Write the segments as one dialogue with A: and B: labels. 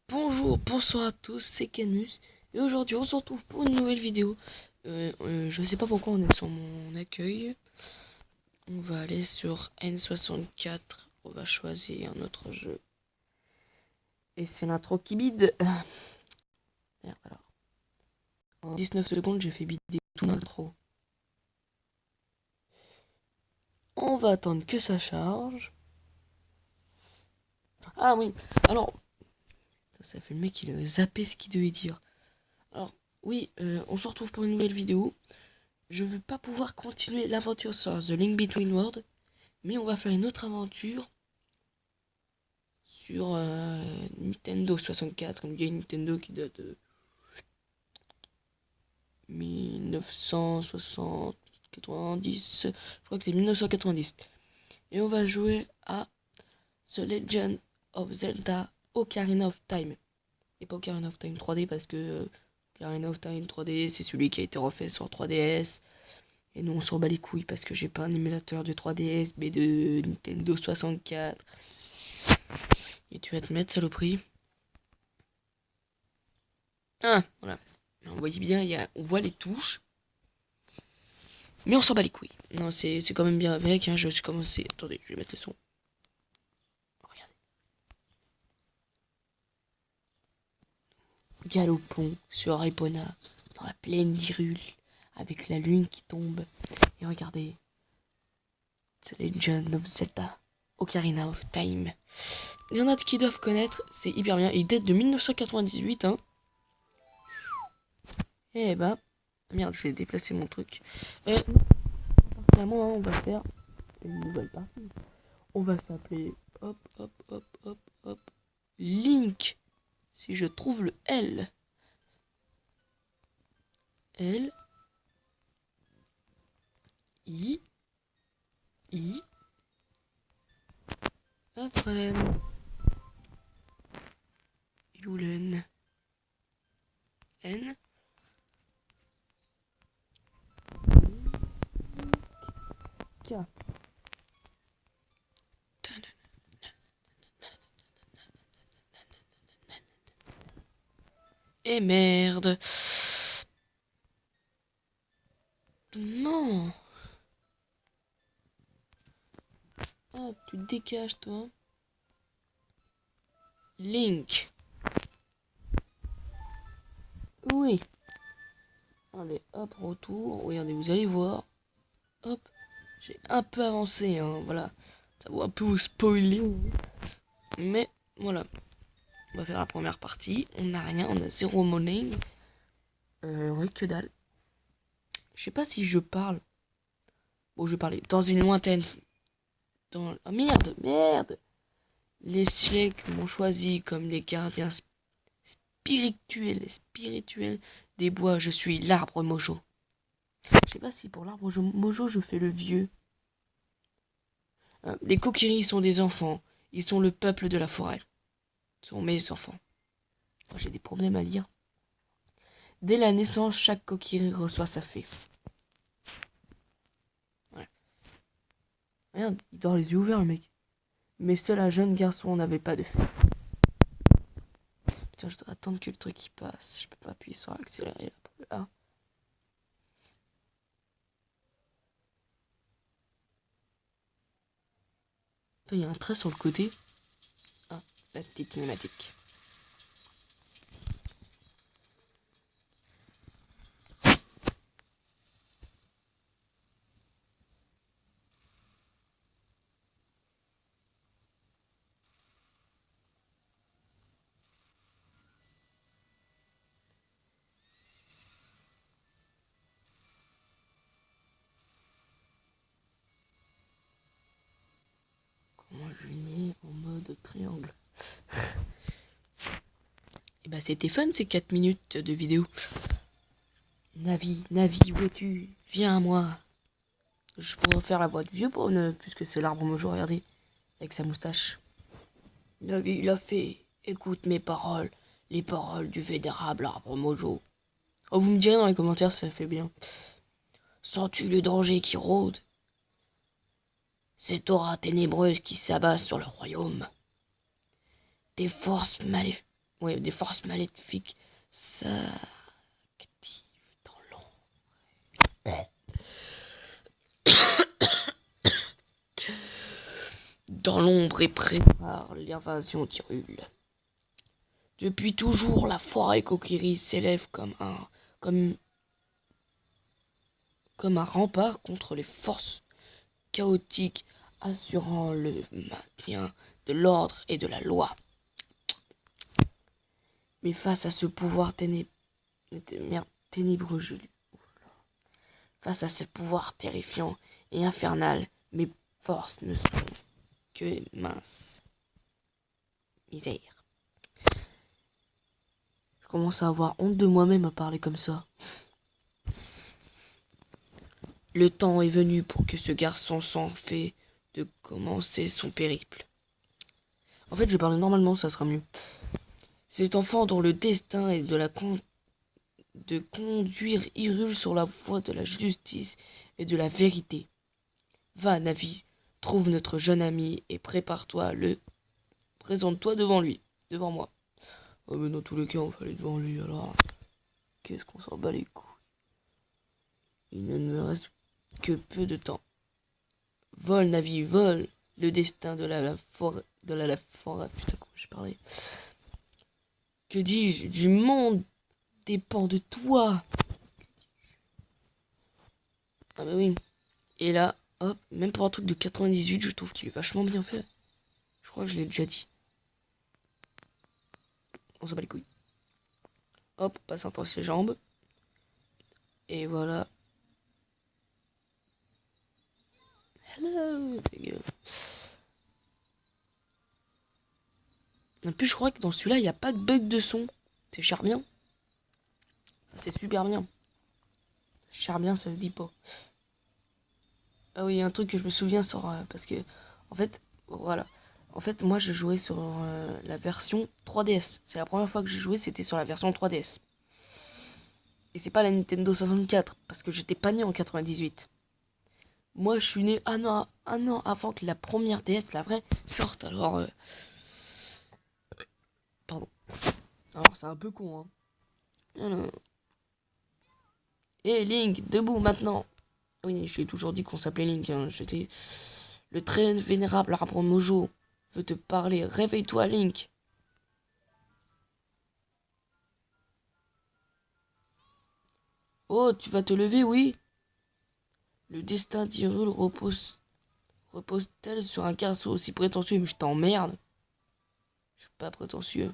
A: Bonjour, bonsoir à tous, c'est Canus et aujourd'hui on se retrouve pour une nouvelle vidéo. Je sais pas pourquoi on est sur mon accueil. On va aller sur N64, on va choisir un autre jeu. Et c'est l'intro qui bide. Merde alors. En 19 secondes j'ai fait bider tout l'intro. On va attendre que ça charge. Ah oui, alors... Ça fait le mec il a zappé ce qu'il devait dire. Alors, oui, on se retrouve pour une nouvelle vidéo. Je veux pas pouvoir continuer l'aventure sur The Link Between Worlds, mais on va faire une autre aventure sur Nintendo 64, une vieille Nintendo qui date de 1960, 90, je crois que c'est 1990. Et on va jouer à The Legend of Zelda Ocarina of Time. Et pas Ocarina of Time 3D parce que Ocarina of Time 3D c'est celui qui a été refait sur 3DS. Et nous on s'en bat les couilles parce que j'ai pas un émulateur de 3DS mais de Nintendo 64. Et tu vas te mettre saloperie. Ah voilà. On voyait bien, on voit les touches. Mais on s'en bat les couilles. Non c'est quand même bien avec. Je suis commencé. Attendez, je vais mettre le son. Regardez. Galopons sur Epona dans la plaine d'Hyrule avec la lune qui tombe. Et regardez. The Legend of Zelda Ocarina of Time. Il y en a qui doivent connaître, c'est hyper bien. Il date de 1998, hein. Eh bah, merde, je vais déplacer mon truc. Particulièrement, on va faire une nouvelle partie. On va s'appeler hop, hop, hop, hop, hop, Link. Si je trouve le L. L. I. I. Après. Yulen. N. K. Et merde. Non. Ah, tu te décaches, toi. Link. Oui. Allez, hop, retour. Regardez, vous allez voir. Hop. J'ai un peu avancé, hein, voilà. Ça va un peu vous spoiler. Mais, voilà. On va faire la première partie. On n'a rien, on a zéro monnaie. Oui, que dalle. Je sais pas si je parle. Bon, je vais parler. Dans une lointaine... Ah, merde. Les siècles m'ont choisi comme les gardiens spirituels des bois. Je suis l'arbre Mojo. Je sais pas si pour l'arbre Mojo, je fais le vieux. Les Kokiri sont des enfants. Ils sont le peuple de la forêt. Ce sont mes enfants. Moi, j'ai des problèmes à lire. Dès la naissance, chaque Kokiri reçoit sa fée. Ouais. Regarde, il dort les yeux ouverts, le mec. Mais seul un jeune garçon n'avait pas de fée. Putain, je dois attendre que le truc y passe. Je peux pas appuyer sur accélérer là. Il y a un trait sur le côté. Ah, la petite cinématique. Comment je l'ai en mode triangle. Et bah c'était fun ces 4 minutes de vidéo. Navi, où es-tu? Viens à moi. Je pourrais faire la voix de vieux pour puisque c'est l'arbre Mojo, regardez. Avec sa moustache. Navi l'a fait. Écoute mes paroles. Les paroles du vénérable arbre Mojo. Oh, vous me direz dans les commentaires si ça fait bien. Sens-tu le danger qui rôde? Cette aura ténébreuse qui s'abat sur le royaume. Des forces maléfiques. Ouais, des forces maléfiques s'activent dans l'ombre. Dans l'ombre et prépare l'invasion d'Hyrule. Depuis toujours, la forêt Kokiri s'élève comme un rempart contre les forces chaotiques, assurant le maintien de l'ordre et de la loi. Mais face à ce pouvoir ténébreux, face à ce pouvoir terrifiant et infernal, mes forces ne sont que mince misère. Je commence à avoir honte de moi-même à parler comme ça. Le temps est venu pour que ce garçon s'en fait de commencer son périple. En fait, je vais parler normalement, ça sera mieux. Cet enfant dont le destin est de conduire Hyrule sur la voie de la justice et de la vérité. Va, Navi, trouve notre jeune ami et prépare-toi présente-toi devant lui, devant moi. Oh, mais dans tous les cas, on va aller devant lui, alors. Qu'est-ce qu'on s'en bat les couilles. Il ne me reste que peu de temps. Vole, Navi, vole. Le destin de la forêt. Putain, comment j'ai parlé. Que dis-je? Du monde dépend de toi. Ah bah oui. Et là, hop, même pour un truc de 98, je trouve qu'il est vachement bien fait. Je crois que je l'ai déjà dit. On s'en bat les couilles. Hop, passe entre ses jambes. Et voilà. Hello, ta gueule. En plus, je crois que dans celui-là, il n'y a pas de bug de son. C'est cher bien. C'est super bien. Cher bien, ça se dit pas. Ah oui, il y a un truc que je me souviens sur... parce que, en fait, voilà. En fait, moi, je jouais sur la version 3DS. C'est la première fois que j'ai joué, c'était sur la version 3DS. Et c'est pas la Nintendo 64, parce que j'étais pas né en 98. Moi, je suis né un an avant que la première DS, la vraie, sorte. Alors, pardon. Alors, c'est un peu con, hein. Et Link, debout maintenant. Oui, j'ai toujours dit qu'on s'appelait Link. Hein. J'étais... Le très vénérable arbre Mojo veut te parler. Réveille-toi, Link. Oh, tu vas te lever, oui? Le destin d'Hyrule repose-t-elle sur un garçon aussi prétentieux? Mais je t'emmerde. Je suis pas prétentieux.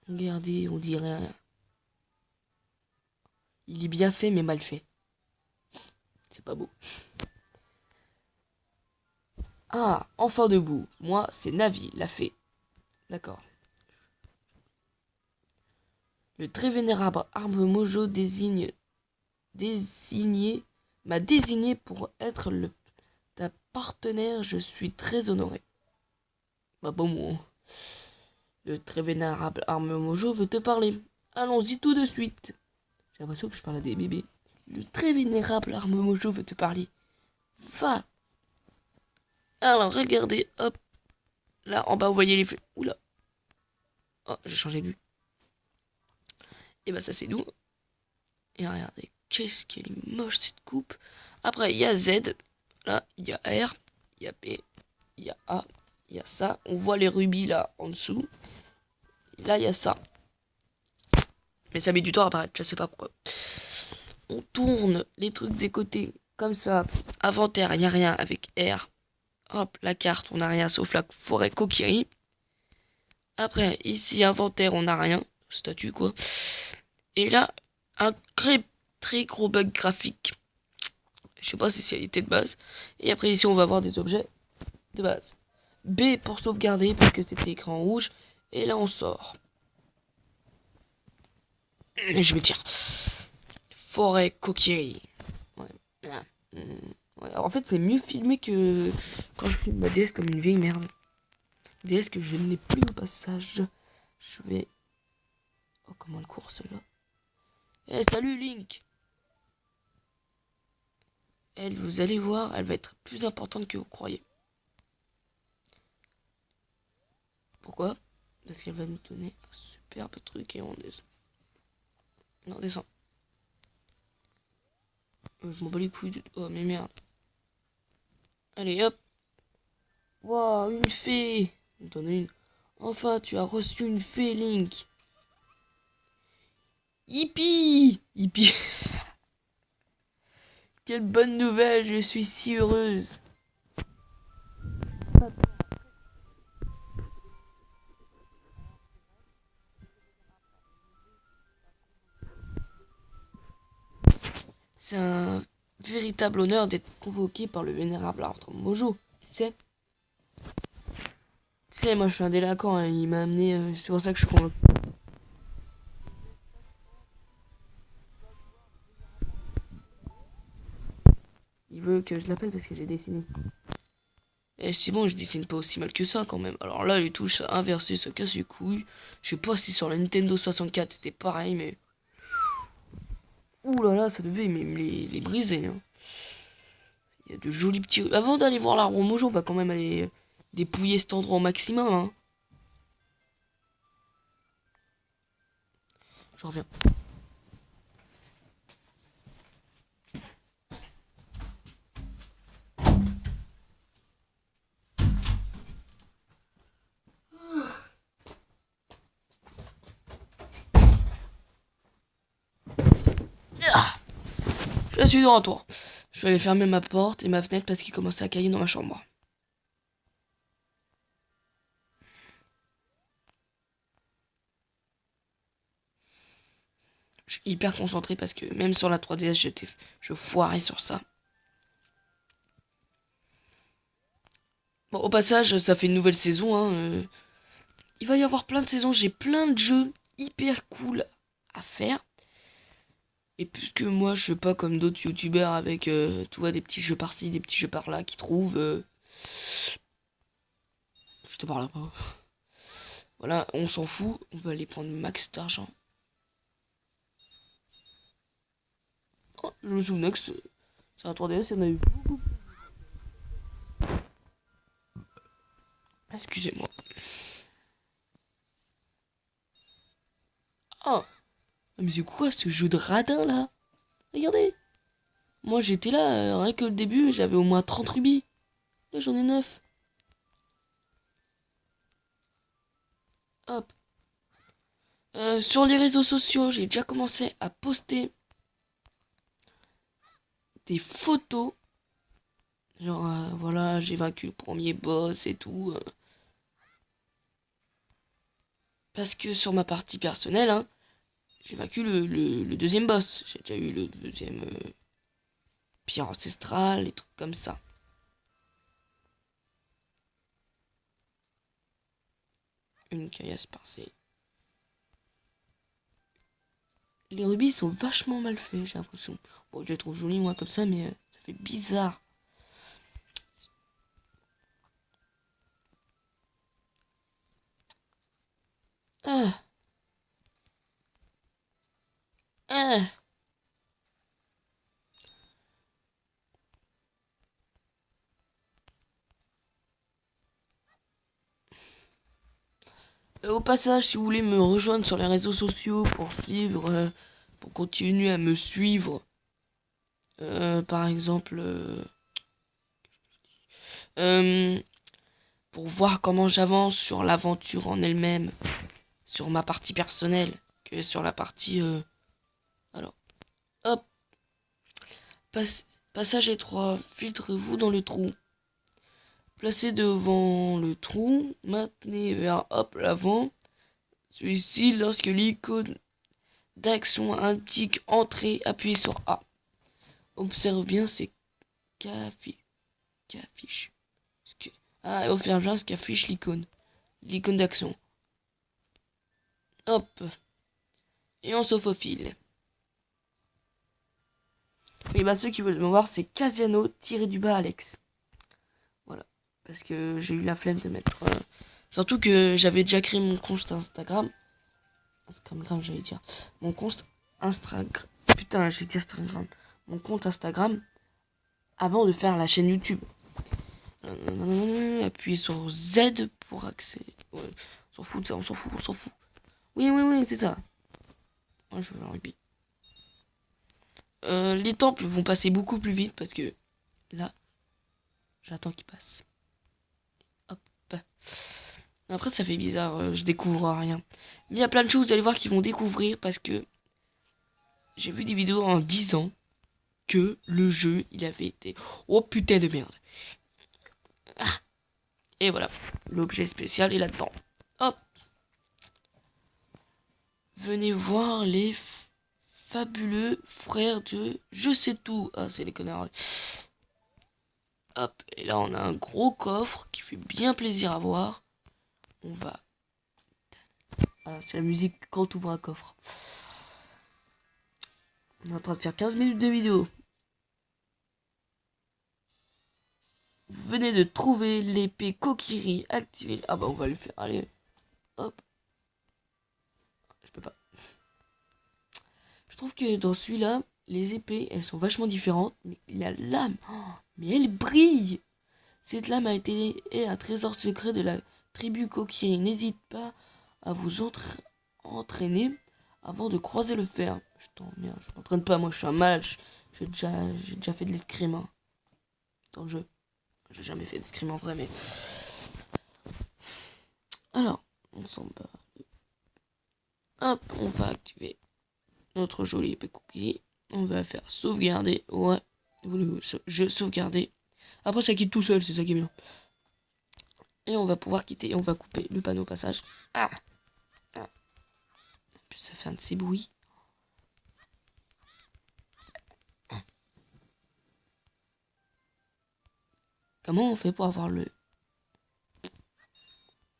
A: Regardez, on dirait... Il est bien fait, mais mal fait. C'est pas beau. Ah, enfin debout. Moi, c'est Navi, la fée. D'accord. Le très vénérable arbre Mojo m'a désigné pour être ta partenaire. Je suis très honoré. Bah bon, moi. Le très vénérable arbre Mojo veut te parler. Allons-y tout de suite. J'ai l'impression que je parle à des bébés. Le très vénérable arbre Mojo veut te parler. Va. Alors, regardez, hop. Là, en bas, vous voyez les fleurs. Oula. Oh, j'ai changé de vue. Et bah, ça, c'est nous. Et regardez, qu'est-ce qu'elle est moche, cette coupe. Après, il y a Z. Là, il y a R. Il y a P. Il y a A. Il y a ça. On voit les rubis, là, en dessous. Et là, il y a ça. Mais ça met du temps à apparaître, je sais pas pourquoi. On tourne les trucs des côtés, comme ça. Inventaire, il n'y a rien avec R. Hop, la carte, on n'a rien sauf la forêt Kokiri. Après, ici, inventaire, on n'a rien. Statut, quoi. Et là, un très gros bug graphique. Je sais pas si c'est l'idée de base. Et après, ici, on va avoir des objets de base. B pour sauvegarder, parce que c'était écran rouge. Et là, on sort. Et je me tire. Forêt Kokiri. Ouais. Ouais, alors en fait, c'est mieux filmé que quand je filme ma DS comme une vieille merde. DS que je n'ai plus au passage. Je vais... Oh, comment elle court, celle-là. Eh, salut, Link. Elle, vous allez voir, elle va être plus importante que vous croyez. Pourquoi? Parce qu'elle va nous donner un superbe truc et on descend. Non, descend. Je m'en bats les couilles de... Oh, mais merde. Allez, hop. Waouh, une fée. T'en as une. Enfin, tu as reçu une fée, Link. Hippie. Hippie. Quelle bonne nouvelle, je suis si heureuse. C'est un véritable honneur d'être convoqué par le vénérable arbre Mojo, tu sais. Tu sais, moi je suis un délinquant, hein, il m'a amené, c'est pour ça que je suis convoqué. Il veut que je l'appelle parce que j'ai dessiné. Et c'est bon, je dessine pas aussi mal que ça quand même. Alors là, les touches inversées, ça casse les couilles. Je sais pas si sur la Nintendo 64 c'était pareil, mais... Ouh là là, ça devait même les briser, hein. Il y a de jolis petits... Avant d'aller voir l'arbre Mojo, on va quand même aller dépouiller cet endroit au maximum, hein. Je reviens. Je suis de retour. Je vais aller fermer ma porte et ma fenêtre parce qu'il commençait à cailler dans ma chambre. Je suis hyper concentré parce que même sur la 3DS, je foirais sur ça. Bon, au passage, ça fait une nouvelle saison, hein. Il va y avoir plein de saisons. J'ai plein de jeux hyper cool à faire. Et puisque moi, je suis pas comme d'autres youtubeurs avec, tu vois, des petits jeux par-ci, des petits jeux par-là qui trouvent... Je te parle pas. Voilà, on s'en fout. On va aller prendre max d'argent. Oh, je me souviens que sur la 3DS, il y en a eu beaucoup. Excusez-moi. Ah, mais c'est quoi ce jeu de radin là? Regardez. Moi j'étais là, rien que le début, j'avais au moins 30 rubis. Là j'en ai 9. Hop. Sur les réseaux sociaux, j'ai déjà commencé à poster des photos. Genre, voilà, j'ai vaincu le premier boss et tout. Parce que sur ma partie personnelle, hein, j'ai vaincu le deuxième boss. J'ai déjà eu le deuxième pierre ancestrale, des trucs comme ça. Une caillasse par-ci. Les rubis sont vachement mal faits, j'ai l'impression. Bon, je les trouve jolis, moi, comme ça, mais ça fait bizarre. Ah, ah. Au passage, si vous voulez me rejoindre sur les réseaux sociaux pour suivre, pour continuer à me suivre, par exemple, euh, pour voir comment j'avance sur l'aventure en elle-même, sur ma partie personnelle, que sur la partie, alors, hop, passage étroit, filtrez-vous dans le trou. Placez devant le trou, maintenez vers hop l'avant. Celui-ci, lorsque l'icône d'action indique entrée, appuyez sur A. Observe bien c'est qu'affiche. Ah, observe bien ce qu'affiche l'icône. L'icône d'action. Hop. Et on se faufile. Et bah ceux qui veulent me voir, c'est Casiano-du-bas Alex. Voilà. Parce que j'ai eu la flemme de mettre... Surtout que j'avais déjà créé mon compte Instagram. Instagram, j'allais dire. Mon compte Instagram. Putain, j'ai dit Instagram. Mon compte Instagram avant de faire la chaîne YouTube. Appuyez sur Z pour accéder. Ouais. s'en fout de ça, on s'en fout, on s'en fout. Oui, oui, oui, c'est ça. Moi, je veux un rugby. Les temples vont passer beaucoup plus vite parce que là, j'attends qu'ils passent. Hop. Après, ça fait bizarre, je découvre rien. Mais il y a plein de choses, vous allez voir, qu'ils vont découvrir parce que j'ai vu des vidéos en disant que le jeu, il avait été... Oh putain de merde. Ah. Et voilà, l'objet spécial est là-dedans. Hop. Venez voir les fabuleux frères de Je sais tout. Ah, c'est les connards. Hop, et là on a un gros coffre qui fait bien plaisir à voir. On va... Ah, c'est la musique quand on ouvre un coffre. On est en train de faire 15 minutes de vidéo. Vous venez de trouver l'épée Kokiri activée. Ah bah on va le faire, allez. Hop. Je peux pas. Je trouve que dans celui-là, les épées, elles sont vachement différentes. Mais la lame, oh, mais elle brille. Cette lame a été un trésor secret de la tribu Kokiri. N'hésite pas à vous entraîner avant de croiser le fer. Merde, je m'entraîne pas, moi je suis un malade. J'ai déjà fait de l'escrime hein, dans le jeu. J'ai jamais fait d'escrime en vrai, mais... Alors, on s'en bat. Hop, on va activer notre jolie épée cookie. On va faire sauvegarder. Ouais, je sauvegarder. Après, ça quitte tout seul, c'est ça qui est bien. Et on va pouvoir quitter. Et on va couper le panneau passage. Ah. En plus, ça fait un de ces bruits. Comment on fait pour avoir le...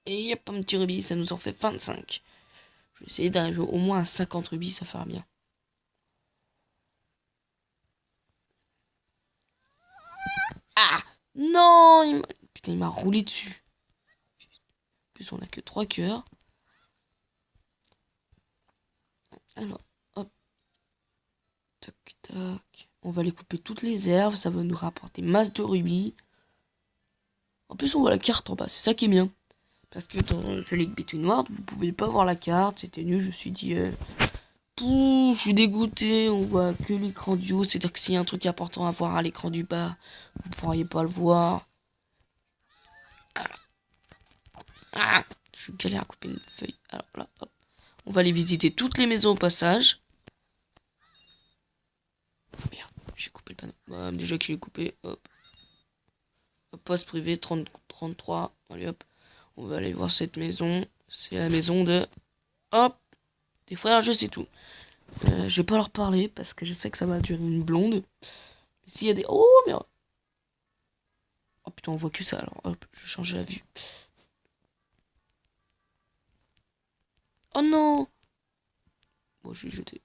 A: Et yep, un petit rubis, ça nous en fait 25. Je vais essayer d'arriver au moins à 50 rubis, ça fera bien. Ah non, putain, il m'a roulé dessus. En plus, on a que 3 cœurs. Alors, hop. Tac, tac. On va les couper toutes les herbes, ça va nous rapporter masse de rubis. En plus, on voit la carte en bas, c'est ça qui est bien. Parce que dans The Lake Between Worlds, vous pouvez pas voir la carte, c'était nul, je me suis dit... je suis dégoûté, on voit que l'écran du haut, c'est-à-dire que s'il y a un truc important à voir à l'écran du bas, vous pourriez pas le voir. Ah, je suis galère à couper une feuille. Alors là, hop. On va aller visiter toutes les maisons au passage. Merde, j'ai coupé le panneau. Bah, déjà que j'ai coupé, hop. Poste privé 33. Allez hop. On va aller voir cette maison. C'est la maison de... Hop. Des frères, je sais tout. Je vais pas leur parler parce que je sais que ça va durer une blonde. S'il y a des... Oh merde. Oh putain, on voit que ça alors. Hop, je vais changer la vue. Oh non. Bon, je vais jeter.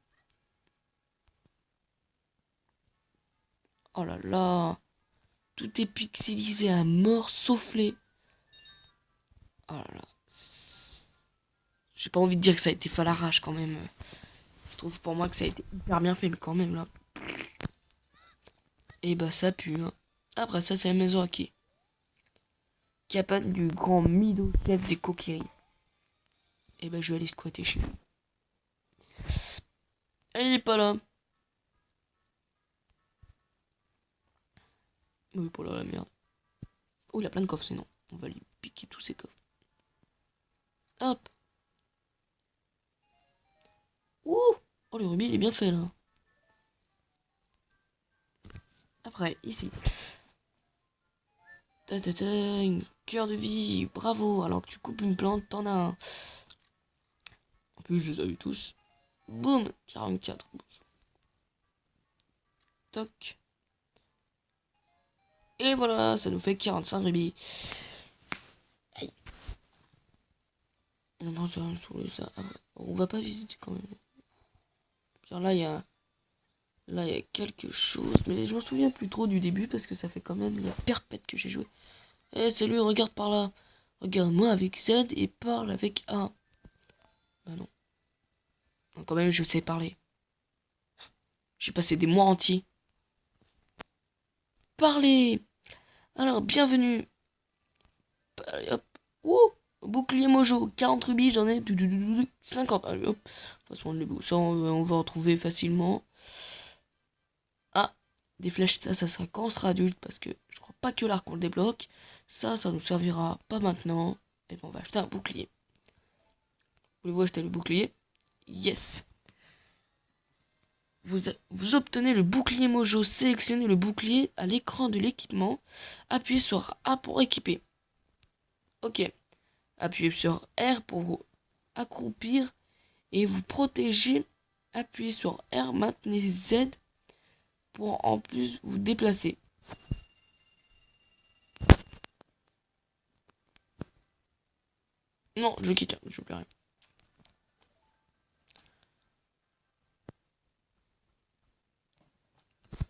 A: Oh là là. Tout est pixelisé à mort, sauf les... Oh là là. J'ai pas envie de dire que ça a été fait à l'arrache quand même. Je trouve pour moi que ça a été hyper bien fait, mais quand même là. Et bah ça pue. Hein. Après ça, c'est la maison à qui? Capable du grand Mido, chef des Kokiri. Et bah je vais aller squatter chez lui. Elle est pas là. Oui, pour la merde. Oh, il a plein de coffres, sinon. On va lui piquer tous ses coffres. Hop. Ouh. Oh, le rubis, il est bien fait, là. Après, ici. Une cœur de vie. Bravo. Alors que tu coupes une plante, t'en as un. En plus, je les ai eu tous. Boum. 44. Toc. Et voilà, ça nous fait 45 rubis. Aïe. Non, ça va me saouler ça. On va pas visiter quand même. Genre là, il y a... Là, il y a quelque chose. Mais je m'en souviens plus trop du début parce que ça fait quand même... Il y a perpète que j'ai joué. Eh, salut, regarde par là. Regarde-moi avec Z et parle avec A. Bah non. Non, quand même, je sais parler. J'ai passé des mois entiers. Parler. Alors, bienvenue. Allez, hop. Ouh, bouclier mojo. 40 rubis, j'en ai 50. Allez, hop, on va se prendre les bouts. Ça, on va en trouver facilement. Ah, des flèches, ça sera quand on sera adulte, parce que je crois pas que l'arc on le débloque. Ça nous servira pas maintenant. Et ben, on va acheter un bouclier. Voulez-vous acheter le bouclier? Yes. Vous obtenez le bouclier mojo. Sélectionnez le bouclier à l'écran de l'équipement. Appuyez sur A pour équiper. Ok. Appuyez sur R pour vous accroupir et vous protéger. Appuyez sur R, maintenez Z pour en plus vous déplacer. Non, je quitte, je peux rien.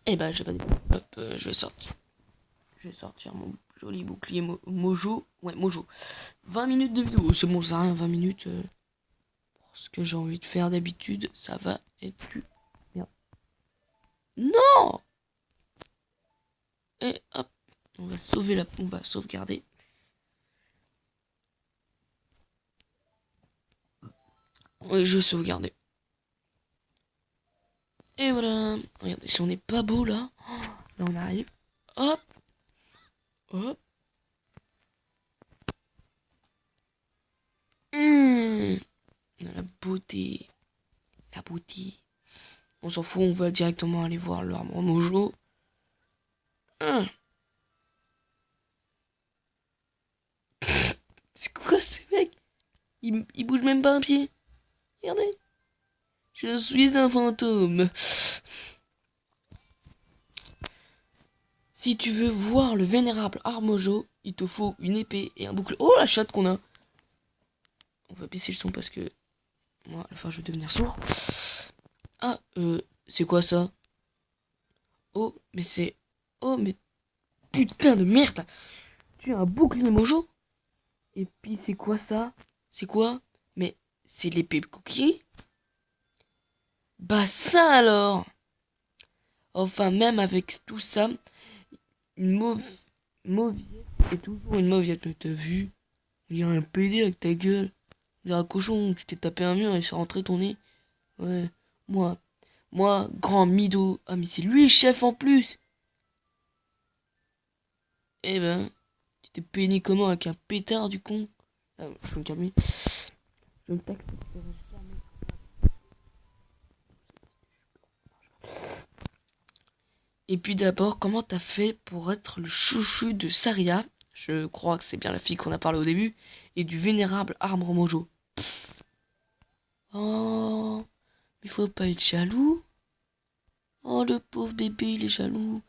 A: Eh ben, j'ai pas dit. Hop, je vais sortir. Je vais sortir mon joli bouclier mojo. Ouais, mojo. 20 minutes de vidéo. C'est bon, ça rien, 20 minutes. Ce que j'ai envie de faire d'habitude, ça va être plus. Merde. Non! Et hop, on va sauver on va sauvegarder. Oui, je sauvegardais. Et voilà. Regardez, si on n'est pas beau là, là on arrive. Hop, hop. La beauté. La beauté. On s'en fout, on va directement aller voir l'arbre mojo. C'est quoi ce mec? Il bouge même pas un pied. Regardez. Je suis un fantôme. Si tu veux voir le vénérable Armojo, il te faut une épée et un bouclier. Oh la chatte qu'on a. On va baisser le son parce que moi, à la fin, je vais devenir sourd. Ah, c'est quoi ça? Oh, mais c'est... Oh, mais... Putain de merde. Tu as un bouclier mojo? Et puis c'est quoi ça? C'est quoi? Mais c'est l'épée cookie? Bah ça alors! Enfin, même avec tout ça, une mauviette est toujours une mauviette. T'as vu? Il y a un PD avec ta gueule. Il y a un cochon, tu t'es tapé un mur et c'est rentré ton nez. Ouais, moi, grand mido. Ah, mais c'est lui le chef en plus. Eh ben, tu t'es peiné comment avec un pétard du con? Ah, je vais me calmer. Je me taxe. Et puis d'abord, comment t'as fait pour être le chouchou de Saria? Je crois que c'est bien la fille qu'on a parlé au début. Et du vénérable Arbre Mojo. Oh, mais faut pas être jaloux. Oh, le pauvre bébé, il est jaloux.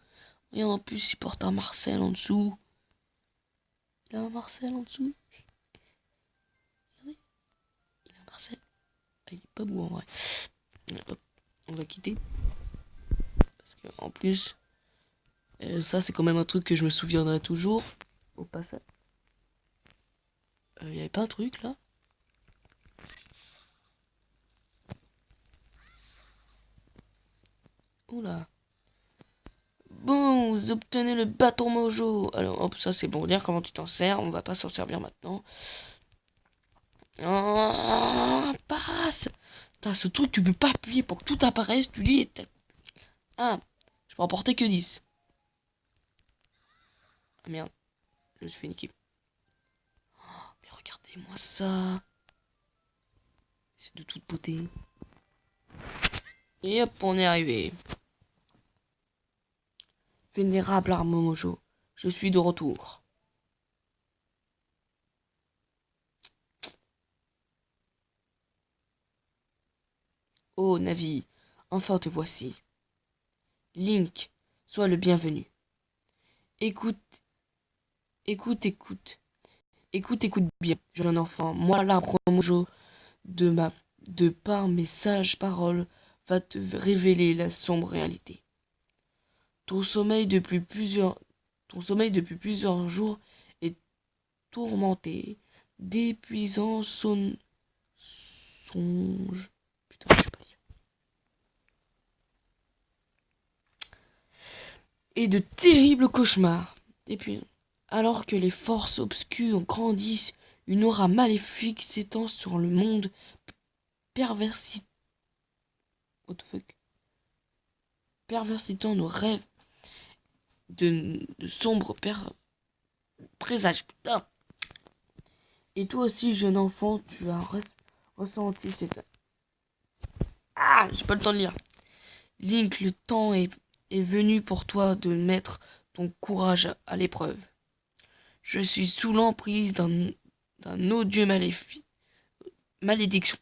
A: Et en plus, il porte un Marcel en dessous. Il a un Marcel en dessous. Regardez, il a un Marcel. Ah, il est pas beau en vrai. Hop, on va quitter. Parce que en plus, ça c'est quand même un truc que je me souviendrai toujours. Au passage. Il y avait pas un truc là? Oula. Bon, vous obtenez le bâton mojo. Alors, hop, ça c'est bon. Dire comment tu t'en sers. On va pas s'en servir maintenant. Oh, passe. T'as ce truc, tu peux pas appuyer pour que tout apparaisse. Tu dis. Ah, je peux en porter que 10. Ah merde, je me suis fait niquer. Oh, mais regardez-moi ça. C'est de toute beauté. Et hop, on est arrivé. Vénérable Arbre Mojo, je suis de retour. Oh Navi, enfin te voici. Link, sois le bienvenu. Écoute, écoute, écoute. Écoute, écoute bien, jeune enfant. Moi, l'arbre mojo, de par mes sages paroles, va te révéler la sombre réalité. Ton sommeil depuis plusieurs jours est tourmenté, d'épuisants songes. Putain, je sais pas lire. Et de terribles cauchemars. Et puis, alors que les forces obscures grandissent, Une aura maléfique s'étend sur le monde, perversi... What the fuck? Perversitant nos rêves de sombres présages. Putain. Et toi aussi, jeune enfant, tu as ressenti cette... Ah, j'ai pas le temps de lire. Link, le temps est venu pour toi de mettre ton courage à l'épreuve. Je suis sous l'emprise d'un odieux malédiction.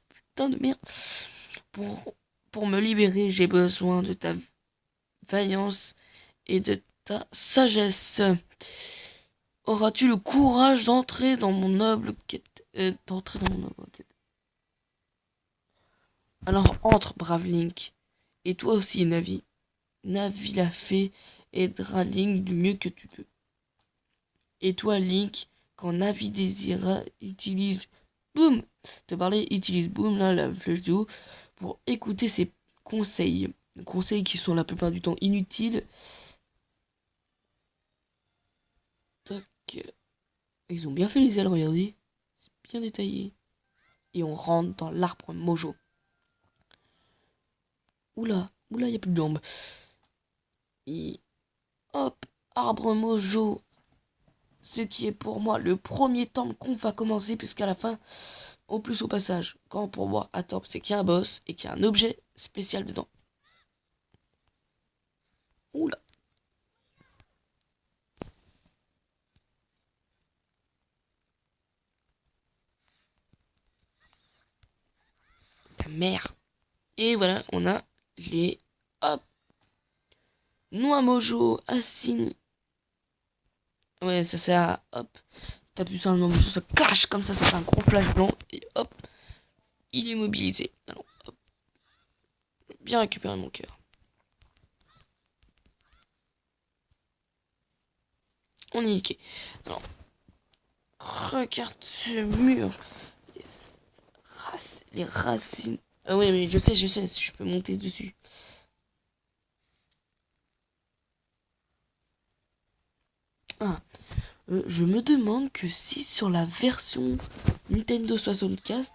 A: Putain de merde. Pour me libérer, j'ai besoin de ta vaillance et de ta sagesse. Auras-tu le courage d'entrer dans mon noble quête? Alors entre, brave Link. Et toi aussi, Navi. Navi l'a fait, aidera Link du mieux que tu peux. Et toi, Link, quand Navi désira, utilise Boom. Utilise Boom, là, la flèche de haut, pour écouter ses conseils. Conseils qui sont la plupart du temps inutiles. Tac. Ils ont bien fait les ailes, regardez. C'est bien détaillé. Et on rentre dans l'arbre Mojo. Oula, il n'y a plus de jambes. Et hop, arbre Mojo. Ce qui est pour moi le premier temple qu'on va commencer, puisqu'à la fin, au plus au passage, quand pour moi, à top, c'est qu'il y a un boss et qu'il y a un objet spécial dedans. Oula. Ta mère. Et voilà, on a les... Hop. Noix Mojo, Assine. Ouais, ça sert à... Hop. T'appuies sur un Noix Mojo, ça clash comme ça fait un gros flash blanc. Et hop. Il est mobilisé. Alors, hop. Bien récupérer mon cœur. On est niqué. Alors, regarde ce mur. Les racines. Ah ouais, mais je sais, si je peux monter dessus. Ah, je me demande que si sur la version Nintendo 64,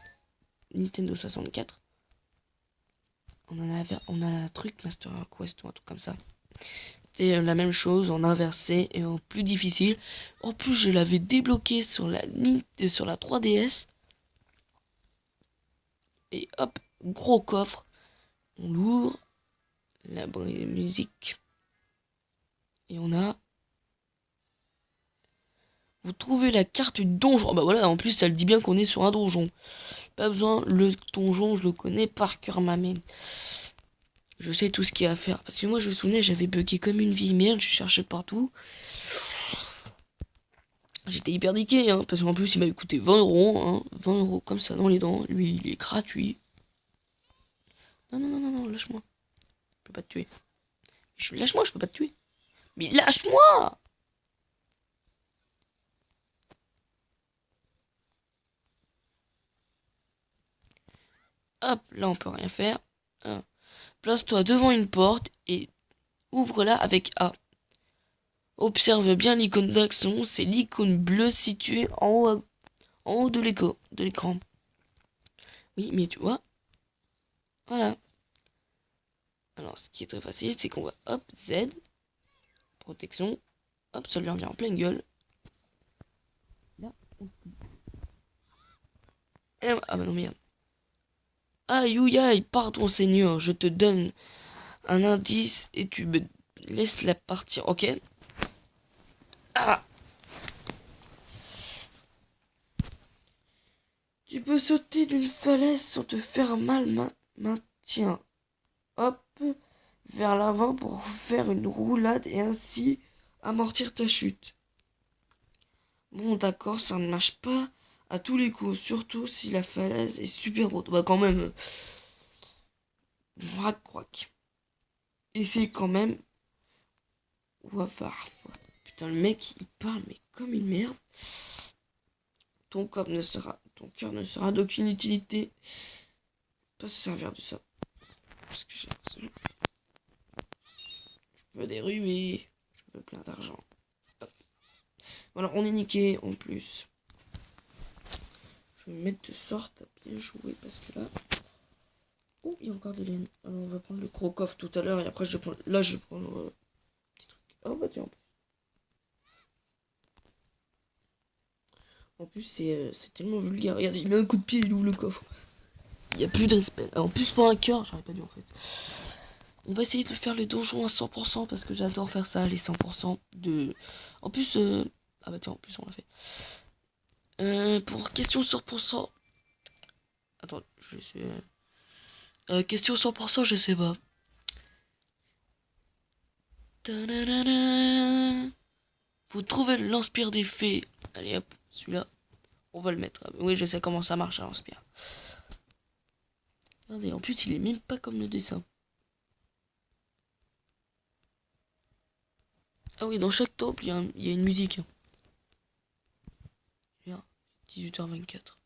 A: on a la truc Master Quest ou un truc comme ça. C'est la même chose en inversé et en plus difficile. En plus, je l'avais débloqué sur la 3DS. Et hop, gros coffre. On l'ouvre. La musique. Et on a... Vous trouvez la carte du donjon. Oh bah voilà, en plus, ça le dit bien qu'on est sur un donjon. Pas besoin, le donjon, je le connais par cœur, ma mère. Je sais tout ce qu'il y a à faire. Parce que moi, je me souvenais, j'avais bugué comme une vieille merde. Je cherchais partout. J'étais hyper niqué, hein, parce qu'en plus, il m'avait coûté 20 €. Hein, 20 € comme ça dans les dents. Lui, il est gratuit. Non, non, non, non, non, lâche-moi. Je peux pas te tuer. Lâche-moi, je peux pas te tuer. Mais lâche-moi! Hop, là, on peut rien faire. Place-toi devant une porte et ouvre-la avec A. Observe bien l'icône d'action, c'est l'icône bleue située en haut de l'écran. Oui, mais tu vois, voilà. Alors, ce qui est très facile, c'est qu'on va, hop, Z, protection, hop, ça lui revient en pleine gueule. Là, ah bah non, merde. Aïe, ouïe, aïe, pardon, Seigneur, je te donne un indice et tu me laisses la partir, ok? Ah! Tu peux sauter d'une falaise sans te faire mal, maintiens. Hop, vers l'avant pour faire une roulade et ainsi amortir ta chute. Bon, d'accord, ça ne marche pas à tous les coups, surtout si la falaise est super haute. Bah, quand même, croac. Essaye quand même. Wafar. Putain, le mec, il parle, mais comme une merde. Ton cœur ne sera d'aucune utilité. Pas se servir de ça. Parce que je veux des rubis. Je veux plein d'argent. Voilà, on est niqué en plus. Je vais me mettre de sorte à bien jouer parce que là... Oh, il y a encore des laines. Alors on va prendre le croc-off tout à l'heure et après je vais prendre... Là je vais prendre... petit truc. Oh bah tiens. En plus c'est tellement vulgaire. Regarde, il met un coup de pied, il ouvre le coffre. Il n'y a plus de respect. En plus pour un cœur, j'aurais pas dû en fait. On va essayer de faire le donjon à 100% parce que j'adore faire ça, les 100% de... En plus... Ah bah tiens, en plus on l'a fait. Pour question 100%... Attends, je sais... question 100%, je sais pas. Ta-da-da-da. Vous trouvez le lance-pierre des fées. Allez hop, celui-là. On va le mettre. Oui, je sais comment ça marche un lance-pierre. Regardez, en plus il est même pas comme le dessin. Ah oui, dans chaque temple, il y a une musique. 18h24.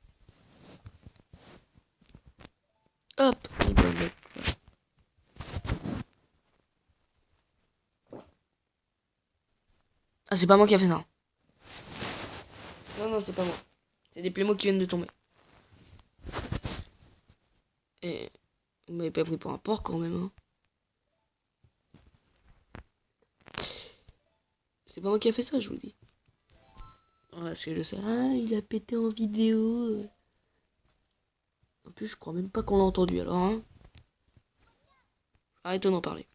A: Hop, on va mettre ça. Ah, c'est pas moi qui a fait ça. Non, non, c'est pas moi. C'est des plémos qui viennent de tomber. Et vous m'avez pas pris pour un porc quand même, hein. C'est pas moi qui a fait ça, je vous le dis. Ouais, c'est je sais. Ah, il a pété en vidéo. En plus, je crois même pas qu'on l'a entendu, alors, hein. Arrêtons d'en parler.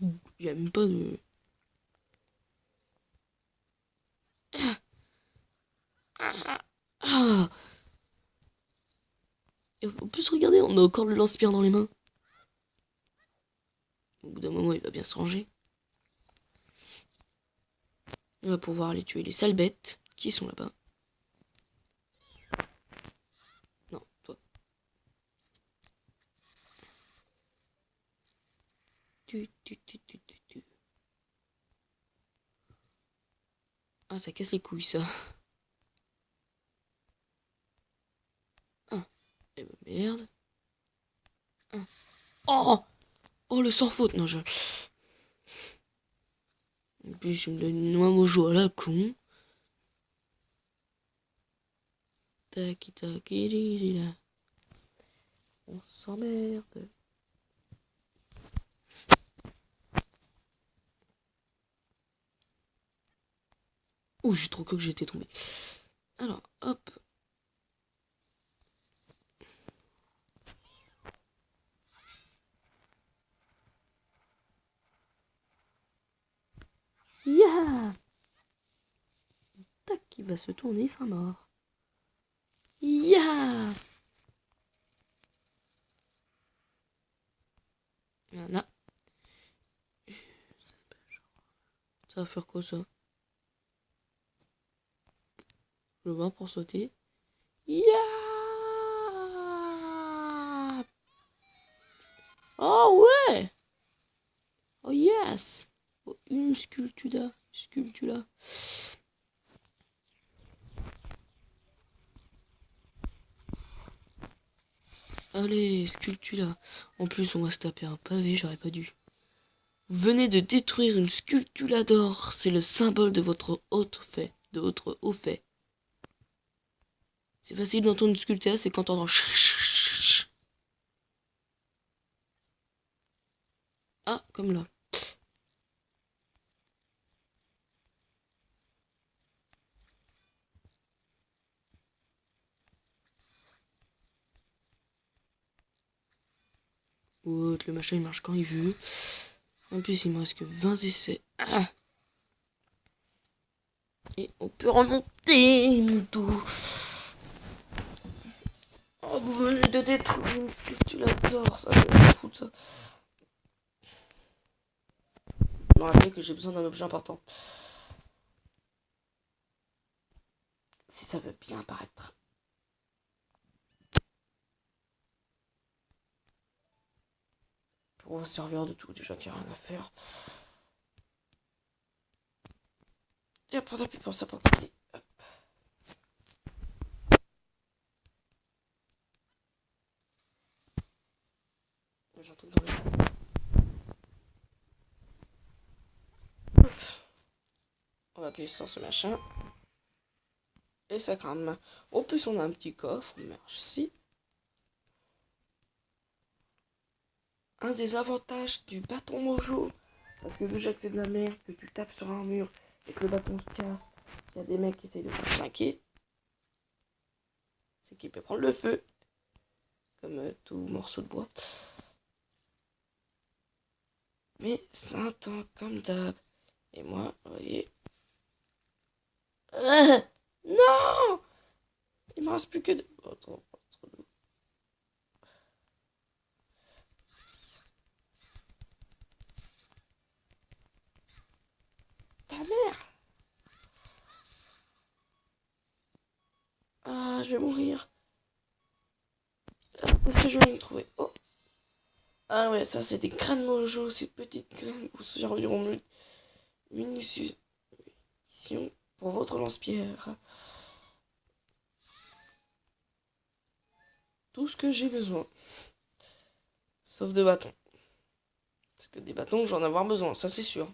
A: Il y a même pas de... Ah. Et en plus, regardez, on a encore le lance-pierre dans les mains. Au bout d'un moment, il va bien se ranger. On va pouvoir aller tuer les sales bêtes qui sont là-bas. Non, toi. Tu. Ah, ça casse les couilles, ça. Ah. Eh ben, merde. Ah. Oh. Oh, le sans faute. Non, je... En plus, il me donne une noix mojo à la con. Tac, tac, là. On s'emmerde. Ouh, j'ai trop cru que j'étais tombé. Alors, hop. Yeah. Tac, il va se tourner, il sera mort. Yeah. Voilà. Ça va faire quoi, ça? Je le vois pour sauter. Yeah. Oh ouais. Oh yes. Oh, une sculptura. Allez, sculptura. En plus, on va se taper un pavé, j'aurais pas dû. Vous venez de détruire une sculptura d'or. C'est le symbole de votre haut fait. C'est facile d'entendre une sculptura, c'est quand on entend... Ah, comme là. Oh, le machin il marche quand il veut. En plus, il me reste que 20 essais. Ah. Et on peut remonter tout. Oh, vous venez de détruire une sculptura d'or, ça me fout ça. Je me rappelle que j'ai besoin d'un objet important. Si ça veut bien apparaître. Pour un serveur de tout, déjà qu'il n'y a rien à faire. Et après, on appuie pour ça pour quitter. Hop. J'ai un truc dans le... appuyer sur ce machin. Et ça crame. En plus, on a un petit coffre. Merci. Un des avantages du bâton mojo, parce que déjà que c'est de la merde, que tu tapes sur un mur et que le bâton se casse, qu'il y a des mecs qui essayent de faire craquer, c'est qu'il peut prendre le feu, comme tout morceau de bois. Mais c'est un temps comme d'hab. Et moi, vous voyez... Non, il me reste plus que... Trop d'eau. Ta mère. Ah, je vais mourir. Parce que je vais me trouver. Oh. Ah ouais, ça c'est des graines mojo, ces petites graines vous serviront munitions pour votre lance-pierre. Tout ce que j'ai besoin. Sauf de bâtons. Parce que des bâtons, j'en ai avoir besoin, ça c'est sûr.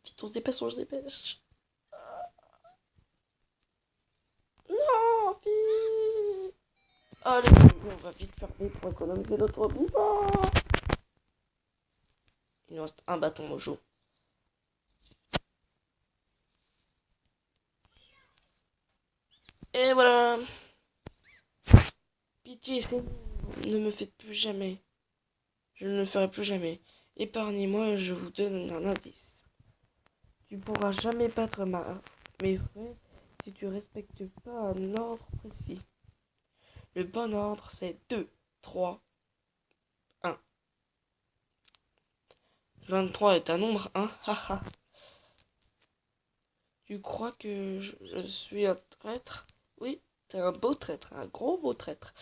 A: Vite, on se dépêche, on se dépêche. Non, vite. Allez, on va vite fermer pour économiser notre mouvement. Il nous reste un bâton mojo. Et voilà. Pitié, ne me faites plus jamais. Je ne le ferai plus jamais. Épargnez-moi et je vous donne un indice. Tu pourras jamais battre mes frères si tu respectes pas un ordre précis. Le bon ordre, c'est 2, 3, 1. 23 est un nombre 1, haha. Tu crois que je suis un traître? Oui, t'es un beau traître, un gros beau traître.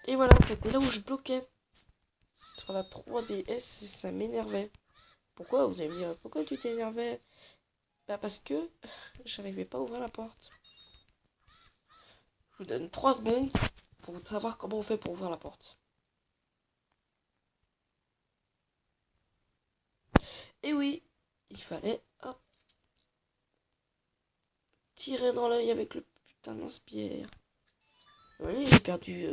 A: Et voilà, c'était là où je bloquais. Sur la 3DS, ça m'énervait. Pourquoi? Vous allez me dire, pourquoi tu t'énervais? Bah parce que j'arrivais pas à ouvrir la porte. Je vous donne 3 secondes pour savoir comment on fait pour ouvrir la porte. Et oui, il fallait hop, tirer dans l'œil avec le putain de lance-pierre. Oui, j'ai perdu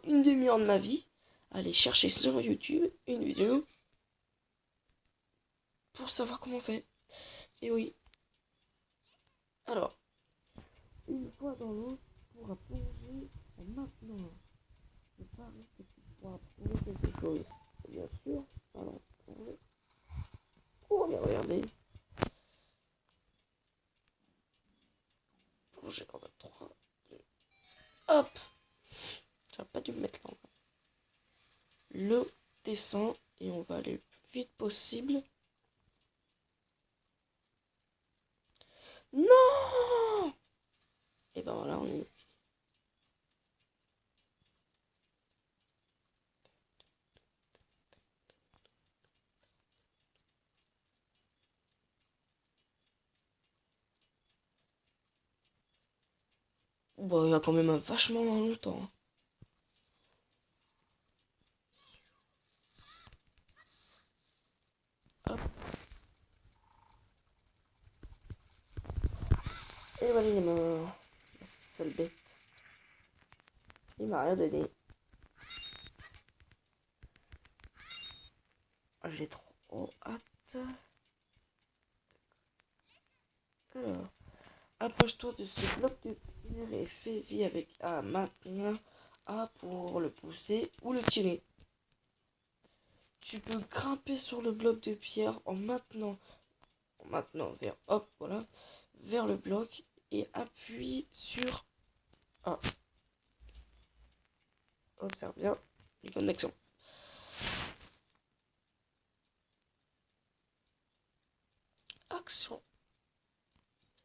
A: une demi-heure de ma vie à aller chercher sur YouTube une vidéo pour savoir comment on fait. Et oui. Alors, une fois dans l'eau, tu pourras plonger maintenant. Je parie que tu pourras trouver quelque chose. Bien sûr. Alors, oh, bien regardez. Plonger en 3, 2, hop. Ça va pas dû me mettre là. L'eau descend et on va aller le plus vite possible. Non! Et ben voilà, on est... Bah, il y a quand même vachement longtemps. Hop. Et voilà, il est mort. La sale bête. Il m'a rien donné. J'ai trop hâte. Alors, approche-toi de ce bloc de pierre et saisis avec A maintenant A pour le pousser ou le tirer. Tu peux grimper sur le bloc de pierre en maintenant vers hop, voilà, vers le bloc et appuie sur A. Observe bien les bonnes actions. Action.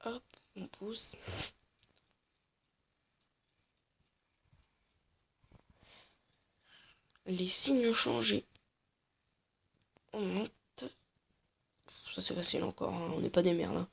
A: Hop, on pousse. Les signes ont changé. On monte. Ça c'est facile encore, hein. On n'est pas des merdes. Hein.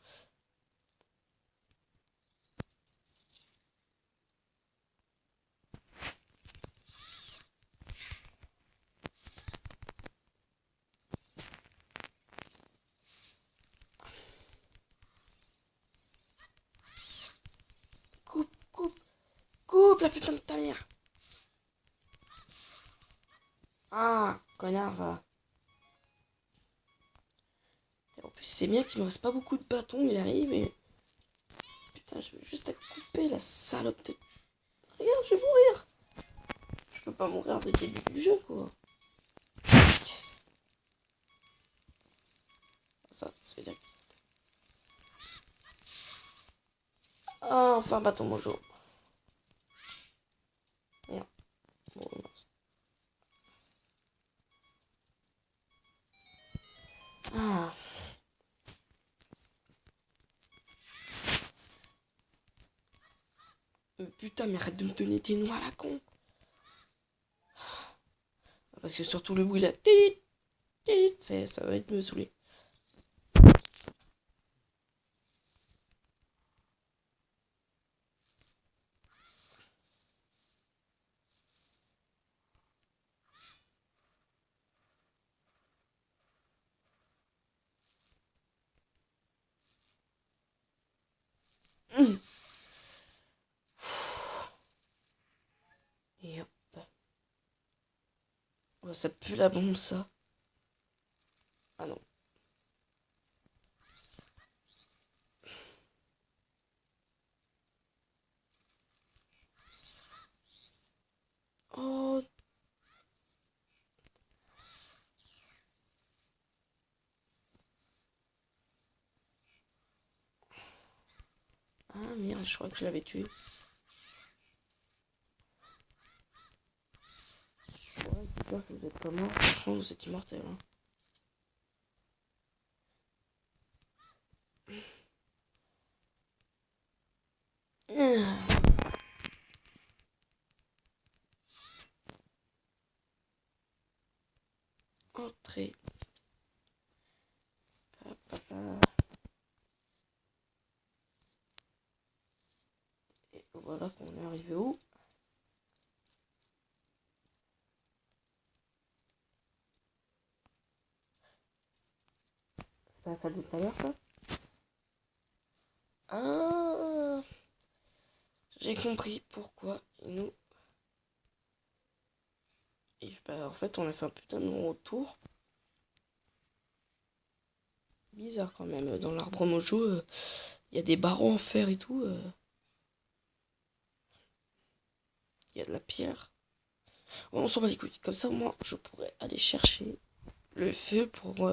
A: coupe la putain de ta mère. Ah, connard, va. En plus, c'est bien qu'il me reste pas beaucoup de bâtons, il arrive et... Putain, je vais juste à couper la salope de... Regarde, je vais mourir. Je peux pas mourir dès le début du jeu, quoi. Yes. Ça veut dire que... Ah, enfin, bâton mojo. Merde. Bon, mince. Ah. Putain, mais arrête de me donner tes noix, la con. Parce que surtout le bruit là, ça va être me saouler. Et hop. Oh, ça pue la bombe, ça. Ah non. Oh. Ah merde, je crois que je l'avais tué. Ouais, j'espère que vous êtes pas mort. Franchement, vous êtes immortel. Hein. Entrée. Hop, hop, hop. Et voilà qu'on est arrivé où? C'est pas la salle de tailleur, ça? Ah, j'ai compris pourquoi il nous... Et bah, en fait, on a fait un putain de retour. Bizarre quand même. Dans l'arbre mojo, il y a des barreaux en fer et tout. Il y a de la pierre. Bon, on s'en bat les couilles. Comme ça, au moins, je pourrais aller chercher le feu pour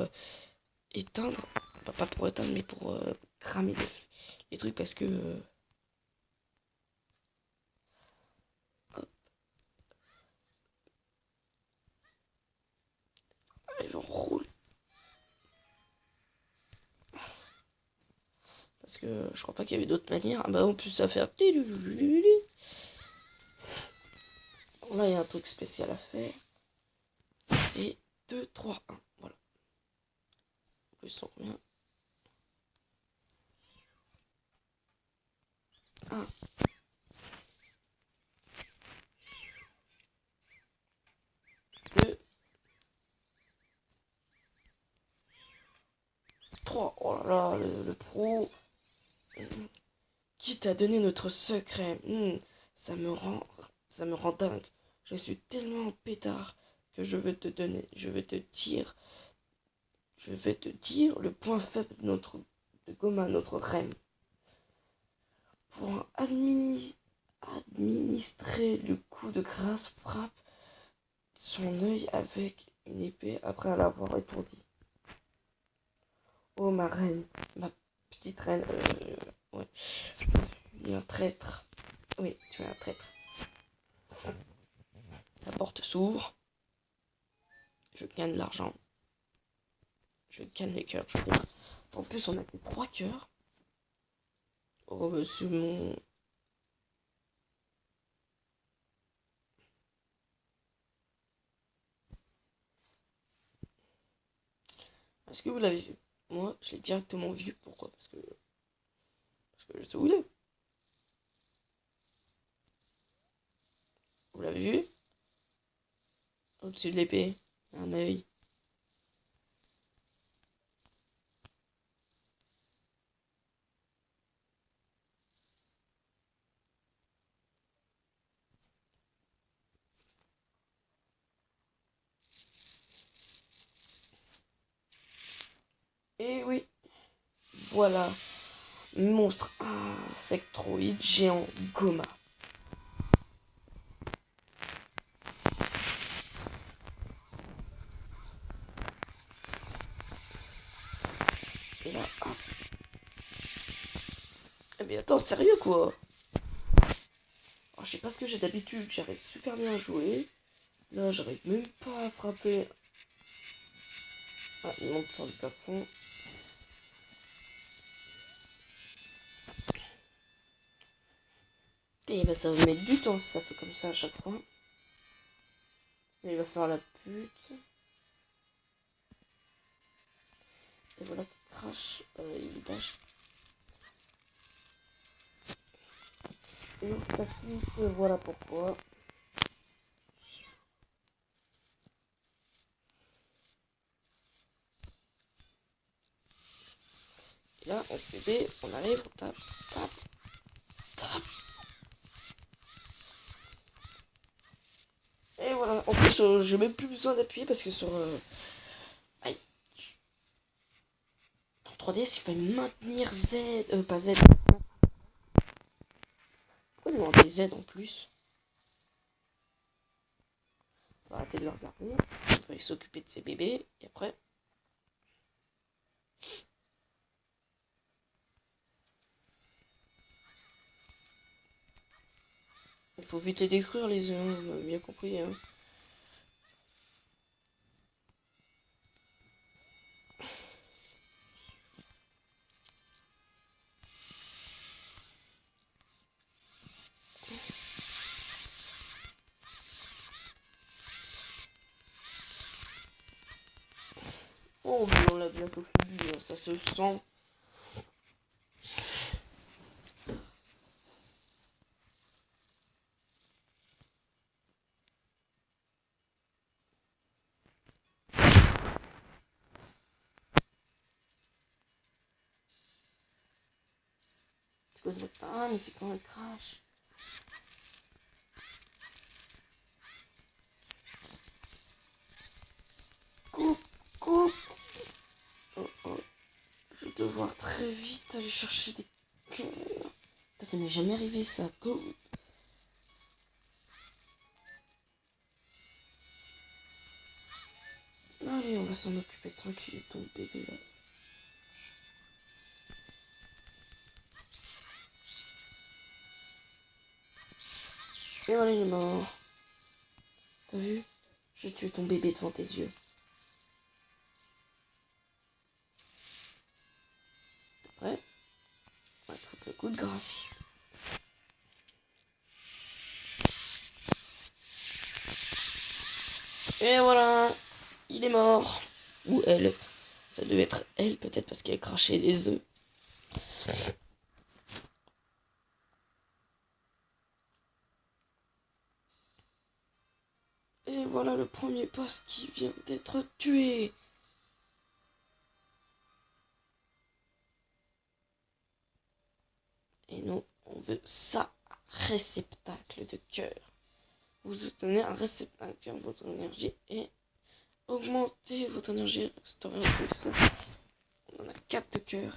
A: éteindre. Enfin, pas pour éteindre, mais pour cramer les trucs parce que... hop. Allez, on roule. Parce que je crois pas qu'il y avait d'autres manières. Ah bah, en plus, ça fait un... Bon, là, il y a un truc spécial à faire. C'est 2, 3, 1. Voilà. En plus, on revient. 1. 2. 3. Oh là là, le pro. Qui t'a donné notre secret? Ça me rend dingue. Je suis tellement pétard que je vais te dire le point faible de Goma, notre reine. Pour administrer le coup de grâce, frappe son œil avec une épée après l'avoir étourdi. Oh ma reine, ma petite reine, ouais, je suis un traître. Oui, tu es un traître. La porte s'ouvre. Je gagne l'argent. Je gagne les cœurs. En plus, on a que 3 cœurs. Oh, monsieur mon... Est-ce que vous l'avez vu? Moi, je l'ai directement vu. Pourquoi? Parce que je sais où il est. Vous l'avez vu? Au-dessus de l'épée. Un œil. Et oui, voilà, monstre insectroïde géant Goma. Et là, hop. Eh mais attends, sérieux quoi? Alors, je sais pas ce que j'ai d'habitude, j'arrive super bien à jouer. Là, j'arrive même pas à frapper. Ah, il monte sur le plafond. Et bah ça va mettre du temps si ça fait comme ça à chaque fois. Et il va faire la pute. Et voilà qu'il crache, il lâche. Et on se passe vite, voilà pourquoi. Et là, on fait B, on arrive, on tape, tape, tape. Et voilà. En plus, j'ai même plus besoin d'appuyer parce que sur... Aïe. Dans 3DS, il fallait maintenir Z... pas Z. Pourquoi il manque des Z en plus? On va arrêter de le regarder. On va s'occuper de ses bébés. Et après... Il faut vite les détruire les œufs, hein, on a bien compris. Hein. Oh, mais on l'a bientôt fini, hein, ça se sent. Ah, mais c'est quand elle crache. Coupe, coupe. Oh, oh. Je vais devoir très vite aller chercher des cœurs. Ça m'est jamais arrivé ça. Coupe. Allez, on va s'en occuper tranquille, ton bébé là. Et voilà, il est mort. T'as vu? Je tue ton bébé devant tes yeux. Après, on va te foutre un coup de grâce. Et voilà, il est mort. Ou elle. Ça devait être elle peut-être parce qu'elle crachait des œufs. Et voilà le premier boss qui vient d'être tué. Et nous, on veut ça, réceptacle de cœur. Vous obtenez un réceptacle de votre énergie et augmentez votre énergie, restaurer un peu. On en a 4 de cœur.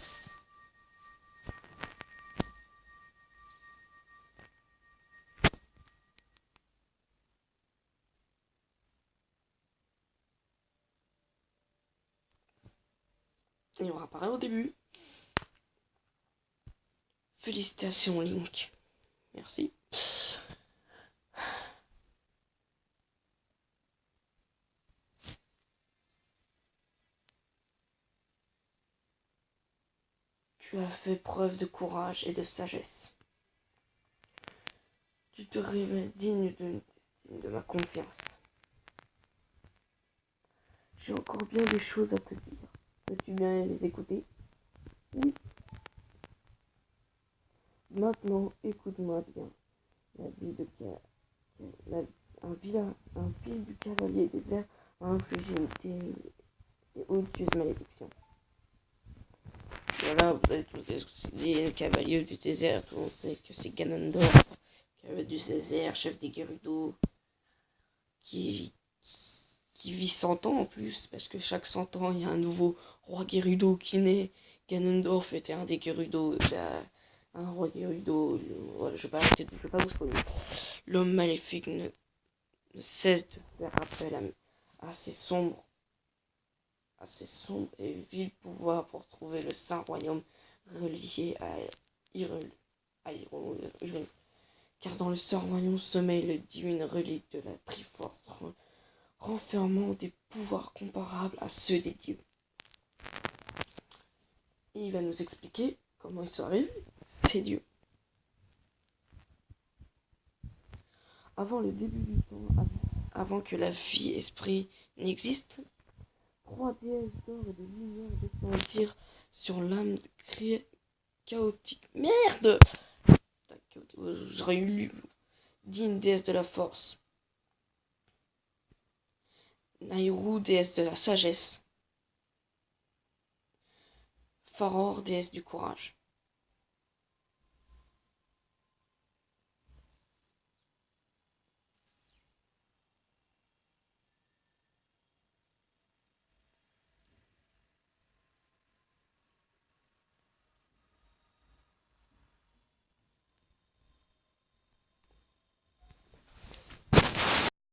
A: Et on réapparaît au début. Félicitations Link. Merci. Tu as fait preuve de courage et de sagesse. Tu te révèles digne de ma confiance. J'ai encore bien des choses à te dire. Veux-tu bien les écouter? Oui. Maintenant, écoute-moi bien. La vie de un fils du cavalier désert a infligé une terrible et odieuse malédiction. Voilà, vous avez tous les cavaliers du désert, tout le monde sait que c'est Ganondorf, cavalier du désert, chef des Gerudo, qui qui vit 100 ans en plus, parce que chaque 100 ans, il y a un nouveau roi Gerudo qui naît. Ganondorf était un des Gerudo, un roi Gerudo, voilà, je vais pas vous spoiler. L'homme maléfique ne cesse de faire appel à ses sombres et vils pouvoirs pour trouver le Saint Royaume relié à Hyrule. Car dans le Saint Royaume sommeille le divine relique de la Triforce, renfermant des pouvoirs comparables à ceux des dieux. Et il va nous expliquer comment ils sont arrivés, ces dieux. Avant le début du temps, avant que la vie esprit n'existe, 3 déesses d'or et de lumière descendirent sur l'âme chaotique. Merde! J'aurais eu Din, déesse de la force. Nayru, déesse de la sagesse. Faror, déesse du courage.